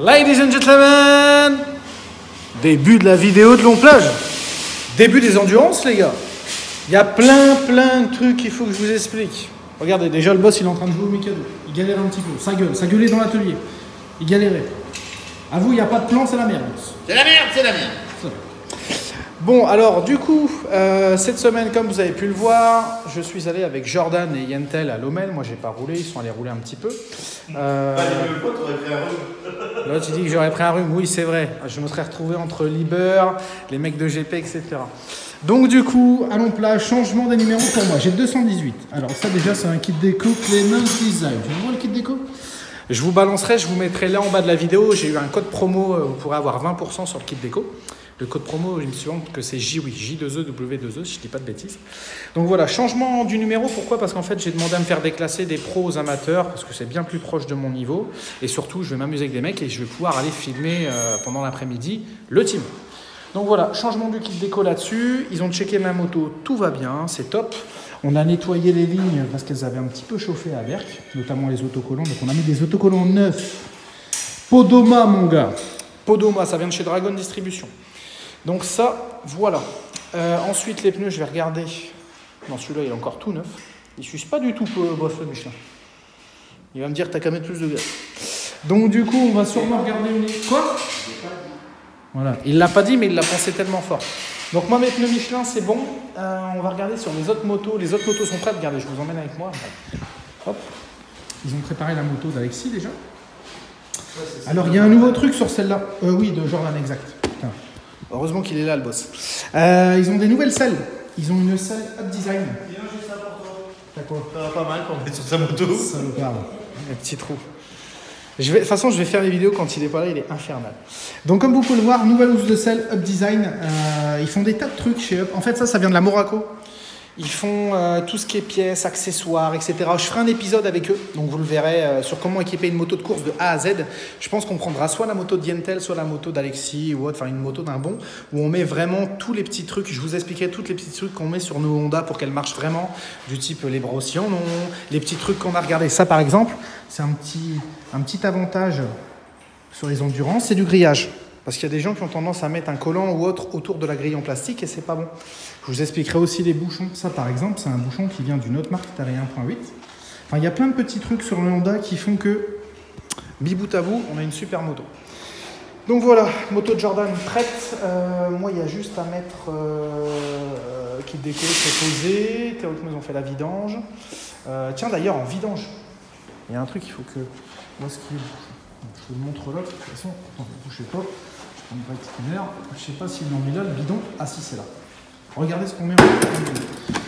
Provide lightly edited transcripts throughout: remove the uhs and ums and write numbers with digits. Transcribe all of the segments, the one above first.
Ladies and gentlemen, début de la vidéo de long plage. Début des endurances, les gars. Il y a plein de trucs qu'il faut que je vous explique. Regardez, déjà le boss il est en train de jouer au Mikado. Il galère un petit peu, ça gueulait dans l'atelier. Il galérait. À vous, il n'y a pas de plan, c'est la merde. C'est la merde, c'est la merde. Bon, alors du coup, cette semaine, comme vous avez pu le voir, je suis allé avec Jordan et Yentel à Lommel. Moi, j'ai pas roulé, ils sont allés rouler un petit peu. T'aurais pris un rhume. Là, tu dis que j'aurais pris un rhume. Oui, c'est vrai. Je me serais retrouvé entre Liber, les mecs de GP, etc. Donc du coup, allons plage, changement des numéros pour moi. J'ai le 218. Alors ça, déjà, c'est un kit déco Clemens Design. Tu vois le kit déco ? Je vous balancerai, je vous mettrai là en bas de la vidéo. J'ai eu un code promo, vous pourrez avoir 20% sur le kit déco. Le code promo, il me semble que c'est J2E, W2E, si je dis pas de bêtises. Donc voilà, changement du numéro, pourquoi ? Parce qu'en fait, j'ai demandé à me faire déclasser des pros aux amateurs, parce que c'est bien plus proche de mon niveau. Et surtout, je vais m'amuser avec des mecs et je vais pouvoir aller filmer pendant l'après-midi le team. Donc voilà, changement du kit déco là-dessus. Ils ont checké ma moto, tout va bien, c'est top. On a nettoyé les lignes parce qu'elles avaient un petit peu chauffé à Berck, notamment les autocollants. Donc on a mis des autocollants neufs. Podoma, mon gars. Podoma, ça vient de chez Dragon Distribution. Donc ça, voilà. Ensuite, les pneus, je vais regarder. Non, celui-là, il est encore tout neuf. Il ne suce pas du tout, boss, le Michelin. Il va me dire, t'as qu'à mettre plus de gaz. Donc du coup, on va sûrement regarder une... Quoi ? Voilà. Il ne l'a pas dit, mais il l'a pensé tellement fort. Donc moi, mes pneus Michelin, c'est bon. On va regarder sur les autres motos. Les autres motos sont prêtes. Regardez, je vous emmène avec moi. Hop. Ils ont préparé la moto d'Alexis, déjà. Alors, il y a un nouveau truc sur celle-là. Oui, de Jordan, exact. Putain. Heureusement qu'il est là, le boss. Ils ont des nouvelles selles. Ils ont une selle Up Design. J'ai ça pour toi. T'as quoi ? Ça va pas mal pour mettre sur sa moto. Salopard. Un petit trou. De toute façon, je vais faire les vidéos quand il est pas là, il est infernal. Donc, comme vous pouvez le voir, nouvelle housse de selle Up Design. Ils font des tas de trucs chez Up. En fait, ça vient de la Moraco. Ils font tout ce qui est pièces, accessoires, etc. Je ferai un épisode avec eux, donc vous le verrez, sur comment équiper une moto de course de A à Z. Je pense qu'on prendra soit la moto de Yentel, soit la moto d'Alexis, ou autre, enfin une moto d'un bon, où on met vraiment tous les petits trucs. Je vous expliquerai tous les petits trucs qu'on met sur nos Honda pour qu'elles marchent vraiment, du type les bras aussi en ont, les petits trucs qu'on a regardé. Ça, par exemple, c'est un petit avantage sur les endurances, c'est du grillage. Parce qu'il y a des gens qui ont tendance à mettre un collant ou autre autour de la grille en plastique et c'est pas bon. Je vous expliquerai aussi les bouchons. Ça, par exemple, c'est un bouchon qui vient d'une autre marque, Tari 1.8. Enfin, il y a plein de petits trucs sur le Honda qui font que, bibout à bout, on a une super moto. Donc voilà, moto de Jordan prête. Moi, il y a juste à mettre kit déco, c'est posé. Théo, ils ont fait la vidange. Tiens, d'ailleurs, en vidange, il y a un truc, il faut que... Où est-ce qu'il est ? Je vous le montre là, de toute façon. Attends, ne bougez pas. Je prends une petite lumière. Je ne sais pas s'ils l'ont mis là, le bidon. Ah si, c'est là. Regardez ce qu'on met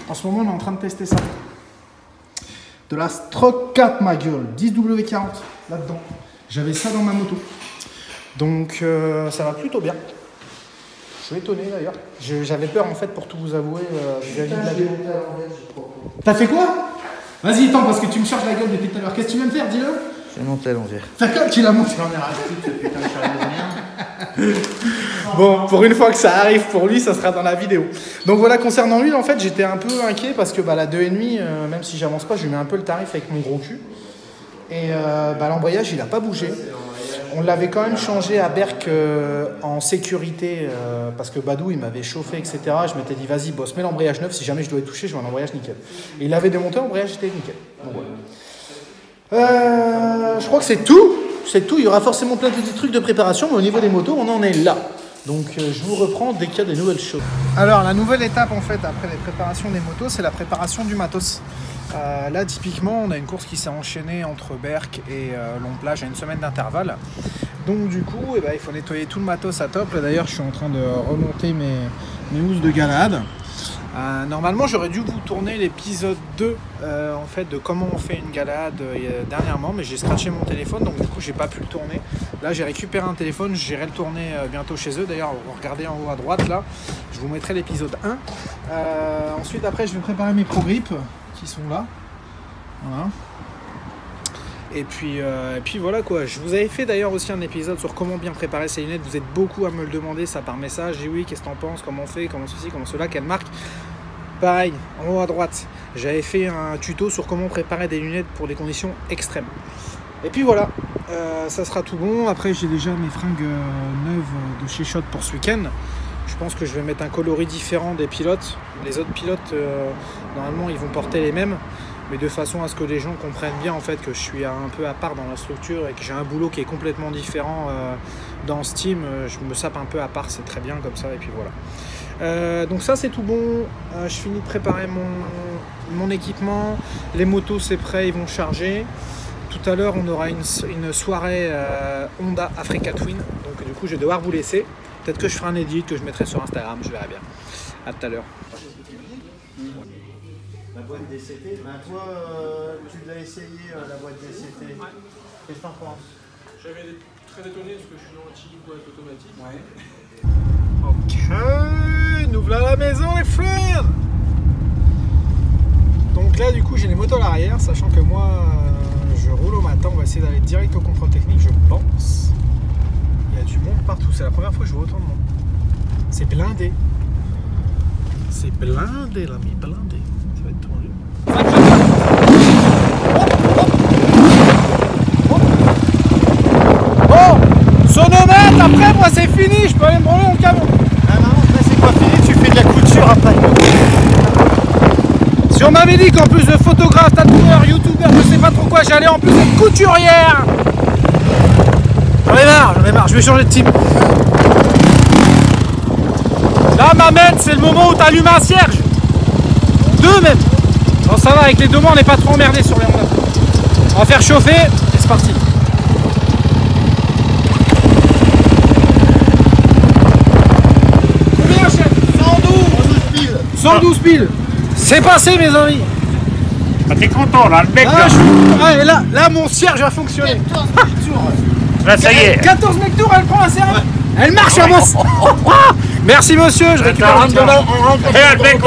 en ce moment, on est en train de tester ça. De la Stroke 4, ma gueule. 10W40 là-dedans. J'avais ça dans ma moto. Donc, ça va plutôt bien. Je suis étonné d'ailleurs. J'avais peur en fait pour tout vous avouer vis-à-vis de la vidéo. T'as fait quoi ? Vas-y, attends, parce que tu me charges la gueule depuis tout à l'heure. Qu'est-ce que tu viens de faire ? Dis-le. J'ai monté à l'envers. T'as quoi ? Tu l'as monté ? J'en ai racheté, putain de charge. Bon, pour une fois que ça arrive pour lui, ça sera dans la vidéo. Donc voilà, concernant lui, en fait, j'étais un peu inquiet parce que la 2,5, même si j'avance pas, je lui mets un peu le tarif avec mon gros cul. Et l'embrayage, il n'a pas bougé. On l'avait quand même changé à Berck en sécurité parce que Badou, il m'avait chauffé, etc. Je m'étais dit, vas-y, boss, mets l'embrayage neuf. Si jamais je dois être touché, je veux un embrayage nickel. Et il avait démonté, l'embrayage était nickel. Donc, voilà. Je crois que c'est tout. C'est tout. Il y aura forcément plein de petits trucs de préparation, mais au niveau des motos, on en est là. Donc je vous reprends dès qu'il y a des nouvelles choses. Alors la nouvelle étape en fait après les préparations des motos, c'est la préparation du matos. Là typiquement on a une course qui s'est enchaînée entre Berck et Long Plage à une semaine d'intervalle. Donc du coup il faut nettoyer tout le matos à top. Là d'ailleurs je suis en train de remonter mes housses de galade. Normalement j'aurais dû vous tourner l'épisode 2 en fait de comment on fait une galade dernièrement, mais j'ai scratché mon téléphone donc du coup j'ai pas pu le tourner. Là j'ai récupéré un téléphone, j'irai le tourner bientôt chez eux. D'ailleurs regardez en haut à droite là, je vous mettrai l'épisode 1. Ensuite après je vais préparer mes Pro Grip qui sont là. Voilà. Et puis voilà quoi. Je vous avais fait d'ailleurs aussi un épisode sur comment bien préparer ses lunettes. Vous êtes beaucoup à me le demander ça par message. J'ai oui, qu'est-ce que t'en penses, comment on fait, comment ceci, comment cela, quelle marque. Pareil, en haut à droite, j'avais fait un tuto sur comment préparer des lunettes pour des conditions extrêmes. Et puis voilà, ça sera tout bon. Après, j'ai déjà mes fringues neuves de chez Shot pour ce week-end. Je pense que je vais mettre un coloris différent des pilotes. Les autres pilotes, normalement, ils vont porter les mêmes, mais de façon à ce que les gens comprennent bien en fait que je suis un peu à part dans la structure et que j'ai un boulot qui est complètement différent dans ce team. Je me sape un peu à part, c'est très bien comme ça, et puis voilà. Donc ça, c'est tout bon. Je finis de préparer mon équipement. Les motos, c'est prêt, ils vont charger. Tout à l'heure, on aura une soirée Honda Africa Twin. Donc du coup, je vais devoir vous laisser. Peut-être que je ferai un edit que je mettrai sur Instagram, je verrai bien. À tout à l'heure. La boîte DCT, ben toi, tu l'as essayé la boîte DCT. Ouais. Qu'est-ce que t'en penses? J'avais très étonné parce que je suis anti-boîte automatique. Ouais. Ok, nous voilà à la maison les frères. Donc là du coup j'ai les motos à l'arrière, sachant que moi je roule au matin, on va essayer d'aller direct au contrôle technique je pense. Il y a du monde partout, c'est la première fois que je vois autant de monde. C'est blindé. C'est blindé l'ami, blindé. Ça va être tendu. Oh, sonomètre, après moi c'est fini, je peux aller me branler dans le camion. Ah non, après c'est pas fini, tu fais de la couture après. Si on m'avait dit qu'en plus de photographe, tatoueur, youtubeur, je sais pas trop quoi, j'allais en plus être couturière. J'en ai marre, je vais changer de team. Là, Mamed, c'est le moment où t'allumes un cierge. Deux même. Bon, ça va, avec les deux mains, on n'est pas trop emmerdé sur les Honda. On va faire chauffer et c'est parti. Combien, chef? 112 piles. C'est passé, mes amis. Ah, t'es content là, le mec Ah, là. là, mon cierge a fonctionné. Là, ça y est. 14 mecs tours, elle prend la serre. Elle marche à boss. Merci monsieur, je récupère un dollar. Eh, le mec,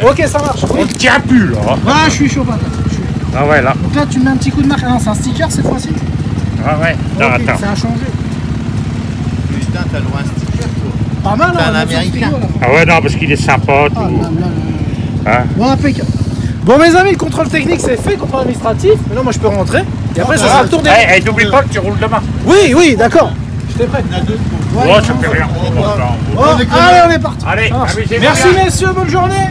Ok, ça marche. on te tient plus là. Ah, je suis chaud patate. Ah ouais, là. Donc là, tu me mets un petit coup de marque. Ah non, c'est un sticker cette fois-ci. Ah ouais. Non, Ok, attends. ça a changé. Putain, t'as le droit à un sticker toi. Pas mal, T'es hein, un on a Américain. fait ce sticker, là. Ah ouais, non, parce qu'il est sympa, Ah, tout. là. Hein? Bon, impeccable. Bon, mes amis, le contrôle technique c'est fait, contrôle administratif. Maintenant, moi je peux rentrer. Et après, ça sera le tour des. Eh, n'oublie pas que tu roules demain. Oui, d'accord. J'étais prêt. Il y en a deux. Oh, ça fait rien. Oh, allez, on est parti. Allez, Ça marche. amusez-vous Merci bien. messieurs, bonne journée.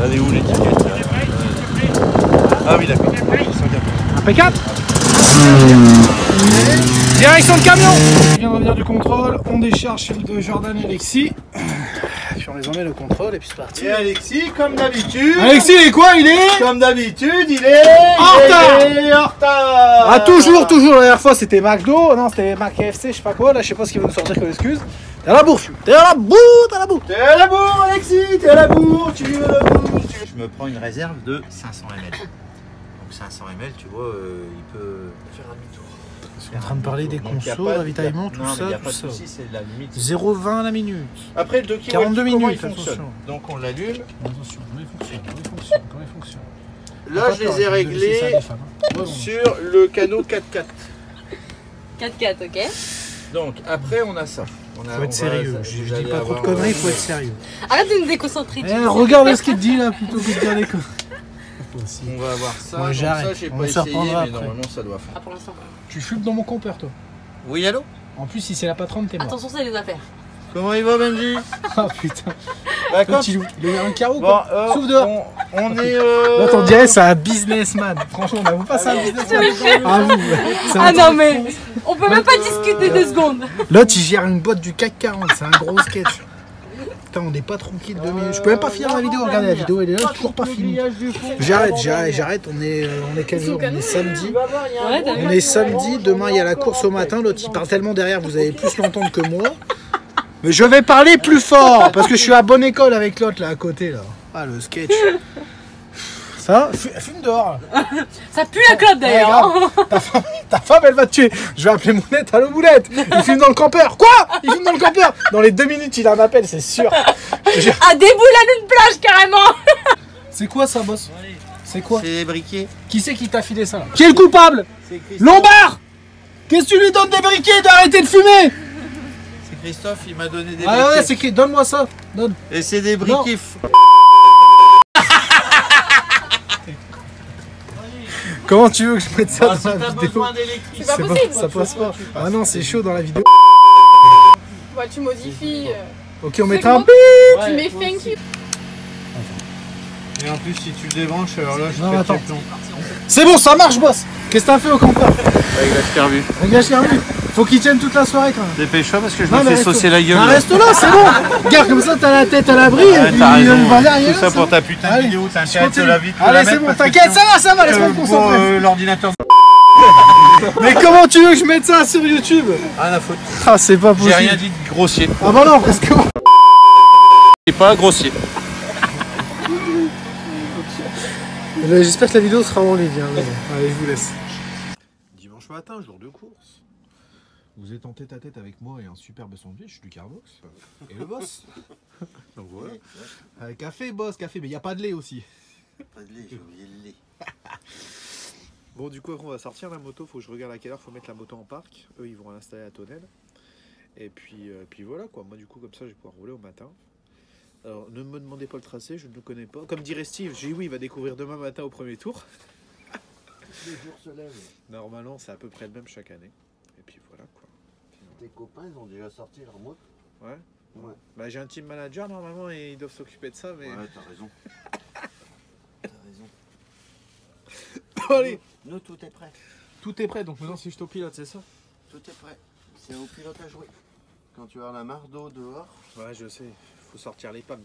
Elle est où l'étiquette là? Ah oui, d'accord. Impeccable. Direction de camion. Je viens de revenir du contrôle, on décharge celle de Jordan et Alexis. Puis on les emmène au contrôle et puis c'est parti. Et Alexis, comme d'habitude. Alexis, il est quoi? Il est Comme d'habitude, il est En retard. Il est en retard. Ah, toujours. La dernière fois c'était McDo, non c'était Mac KFC, je sais pas quoi. Là, je sais pas ce qu'il va nous sortir comme excuse. T'es à la bourre, t'es à la bourre, t'es à la bourre. T'es à la bourre, Alexis, t'es à la bourre, tu es à la bourre. Je me prends une réserve de 500 ml. Donc 500 ml, tu vois, il peut faire un demi-tour. On est en train de parler des Donc, y a consos, pas de- ravitaillement, tout non, mais ça, y a tout pas de ça. souci, c'est la limite. 0,20 la minute. Après, le 2 kg, 42 comment minutes, il fonctionne. attention. Donc on l'allume. Attention, comment il fonctionne. Là, je les ai réglés sur le canot 4x4. 4x4, ok. Donc après, on a ça. Faut être sérieux, je dis pas trop de conneries, faut être sérieux. Arrête de nous déconcentrer. Eh, regarde ce qu'il te dit là plutôt que de dire des conneries. On va avoir ça. Moi, donc j'arrête. ça, j'ai On pas se essayé, reprendra mais après. normalement, ça doit faire. Ah, pour l'instant. Tu fumes dans mon compère toi. Oui, allô? En plus, si c'est la patronne, t'es mort. Attention, c'est les affaires. Comment il va, Benji? Ah putain. Bah, quand... Petit loup. Il a eu un carreau Bon, quoi. Souffle dehors. on est. Là, t'en dirais, c'est un businessman. Franchement, on n'avoue pas ça, un businessman. Ah, vous, c'est un Ah non, truc mais fou. on peut même pas discuter 2 secondes. L'autre, il gère une boîte du CAC 40. C'est un gros sketch. Putain, on n'est pas tranquille 2 minutes. Je peux même pas finir la vidéo. Regardez, la vidéo, elle est là, toujours pas finie. J'arrête. On est quel jour? On est samedi. Ouais, t'as vu. On est samedi. Demain, il y a la course au matin. L'autre, il parle tellement derrière, vous allez plus l'entendre que moi. Mais je vais parler plus fort parce que je suis à bonne école avec l'autre là à côté là. Ah, le sketch. Ça, fume dehors. Ça pue la clope d'ailleurs. Ouais, grave. Ta femme, elle va te tuer. Je vais appeler Mounette. Allô Mounette. Il filme dans le campeur. Quoi? Il filme dans le campeur. Dans les 2 minutes, il a un appel, c'est sûr. Ah, des boules à une plage carrément. C'est quoi ça, boss? C'est quoi? C'est les briquets. Qui c'est qui t'a filé ça là? Qui est le coupable? C'est Christophe. Lombard. Qu'est-ce que tu lui donnes des briquets? D'arrêter de fumer. C'est Christophe, il m'a donné des Ah briquets. ouais, c'est qui? Donne-moi ça. Donne. Et c'est des briquets. Comment tu veux que je mette ça Ah, si dans la t'as vidéo? besoin d'électricité. C'est pas C'est possible. ça passe pas. Ah non, c'est chaud dans la vidéo. Ouais, tu modifies. Ok, on mettra un... Tu mets thank you. Et en plus, si tu le débranches, alors là, je Non, te attends. pète les plombs. C'est bon, ça marche, boss. Qu'est-ce que t'as fait au campeur? Avec la scarbu. Regarde, j'ai revu. Faut qu'il tienne toute la soirée quand même. Dépêche-toi parce que je Non, me mais fais reste- saucer la gueule. Ah, là. reste là, c'est bon. Regarde, comme ça, t'as la tête à l'abri. Ouais, et puis, t'as raison. voilà, rien, Tout ça pour ta putain de Allez, vidéo. T'as je intérêt de te continue. la vite. Allez, c'est bon, t'inquiète, ça va, laisse-moi me Pour concentrer. l'ordinateur. Mais comment tu veux que je mette ça sur YouTube? Rien à foutre. Ah, c'est pas possible. J'ai rien dit de grossier. Ah bah non, parce que... C'est pas grossier. J'espère que la vidéo sera en ligne. Hein. Allez, je vous laisse. Dimanche matin, jour de course. Vous êtes en tête à tête avec moi et un superbe sandwich du Carbox. Et le boss. Donc voilà. Café, boss, café. Mais il n'y a pas de lait aussi. Pas de lait, j'ai oublié le lait. Bon, du coup, on va sortir la moto. Faut que je regarde à quelle heure faut mettre la moto en parc. Eux, ils vont l'installer à Tonnelle. Et puis voilà quoi. Moi, du coup, comme ça, je vais pouvoir rouler au matin. Alors, ne me demandez pas le tracé, je ne le connais pas. Comme dirait Steve, j'ai oui, il va découvrir demain matin au premier tour. Les jours se lèvent. Normalement, c'est à peu près le même chaque année. Et puis voilà quoi. Tes copains, ils ont déjà sorti leur moto. Ouais. Ouais. Bah, j'ai un team manager normalement et ils doivent s'occuper de ça, mais. Ouais, t'as raison. T'as raison. Allez, Nous, tout est prêt. tout est prêt, donc maintenant si je t'aupilote, c'est ça? Tout est prêt. C'est au pilote à jouer. Quand tu as la marre d'eau dehors, Ouais, je sais, faut sortir les pannes.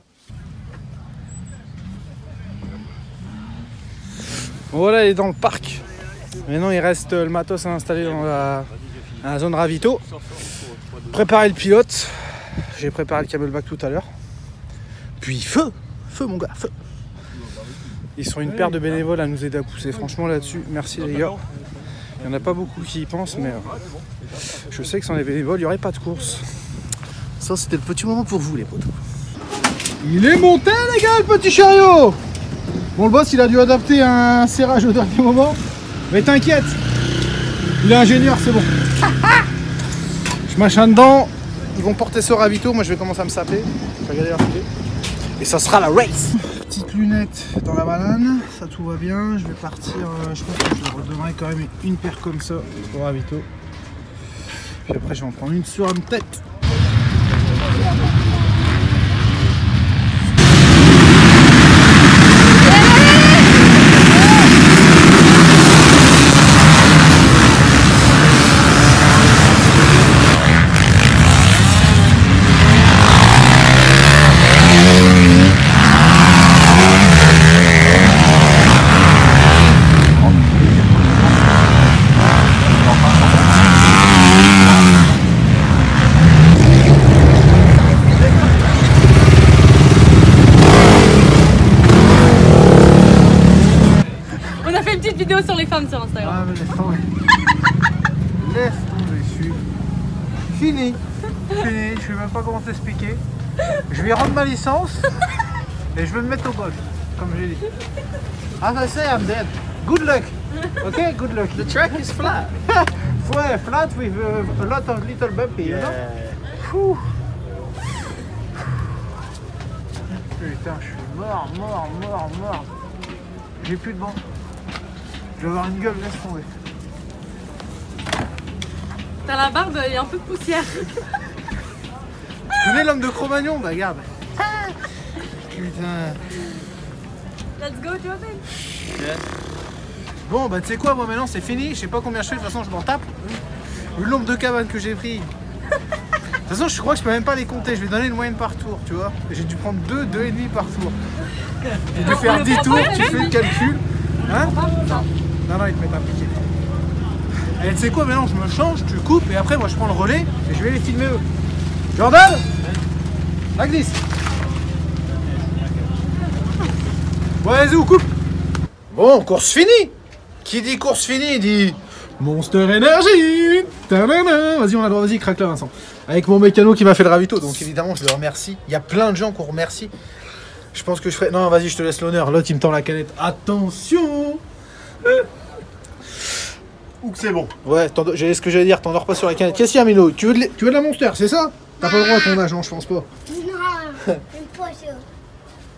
Voilà, il est dans le parc. Maintenant, il reste le matos à installer dans la zone ravito. Préparer le pilote. J'ai préparé le camelback tout à l'heure. Puis feu! Feu, mon gars, feu! Ils sont une paire de bénévoles à nous aider à pousser. Franchement, là-dessus, merci les gars. Il n'y en a pas beaucoup qui y pensent, mais je sais que sans les bénévoles, il n'y aurait pas de course. Ça, c'était le petit moment pour vous, les potos. Il est monté, les gars, le petit chariot! Bon, le boss, il a dû adapter un serrage au dernier moment. Mais t'inquiète, il est ingénieur, c'est bon. Je machin dedans. Ils vont porter ce ravito. Moi, je vais commencer à me saper. Je vais regarder la foulée. Et ça sera la race. Petite lunette dans la banane. Ça, tout va bien. Je vais partir. Je pense que je leur redonnerai quand même une paire comme ça au ravito. Puis après, je vais en prendre une sur une tête. On a fait une petite vidéo sur les femmes sur Instagram. Ah, mais laisse tomber. Laisse tomber, je suis fini. Fini, je sais même pas comment t'expliquer. Je vais rendre ma licence et je vais me mettre au golf, comme j'ai dit. As I say, I'm dead. Good luck. Okay, good luck. The track is flat. Ouais, flat with a lot of little bumpy, you know? Phew. Putain, je suis mort. J'ai plus de banc. Je vais avoir une gueule, laisse tomber. T'as la barbe, il y a un peu de poussière. Tu connais l'homme de Cro-Magnon? Bah regarde. Putain. Let's go, Jordan. Bon bah tu sais quoi, moi maintenant c'est fini. Je sais pas combien je fais, de toute façon je m'en tape. Le nombre de cabanes que j'ai pris. De toute façon je crois que je peux même pas les compter. Je vais donner une moyenne par tour, tu vois. J'ai dû prendre 2,5 par tour. J'ai dû faire 10 tours, tu fais le calcul. Hein? Non, ils te mettent un piquet. Allez, tu sais quoi, maintenant je me change, tu coupes et après moi je prends le relais et je vais les filmer eux. Jordan, la glisse. Bon, vas-y, coupe. Bon, course finie. Qui dit course finie dit Monster Energy. Tadana. Vas-y, on a le droit, vas-y, craque là, Vincent. Avec mon mécano qui m'a fait le ravito, donc évidemment je le remercie. Il y a plein de gens qu'on remercie. Je pense que je ferai... Non, vas-y, je te laisse l'honneur. L'autre, il me tend la canette. Attention. Ou que c'est bon. Ouais, j'ai ce que j'allais dire, t'endors pas sur la canette. Qu'est-ce qu'il y a, Milo? Tu veux de la Monster, c'est ça? T'as pas le droit à ton âge, non, je pense pas. Non, une poisson.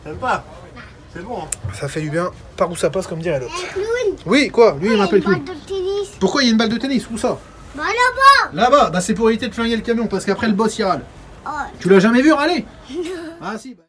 T'aimes pas? C'est bon. Hein. Ça fait du bien. Par où ça passe, comme dirait l'autre. Oui, quoi? Lui, il m'appelle Clown. Pourquoi il y a une balle de tennis? Où ça? Bah là-bas. Là-bas. Bah c'est pour éviter de flinguer le camion, parce qu'après le boss il râle. Oh. Tu l'as jamais vu râler? Ah si. Bah...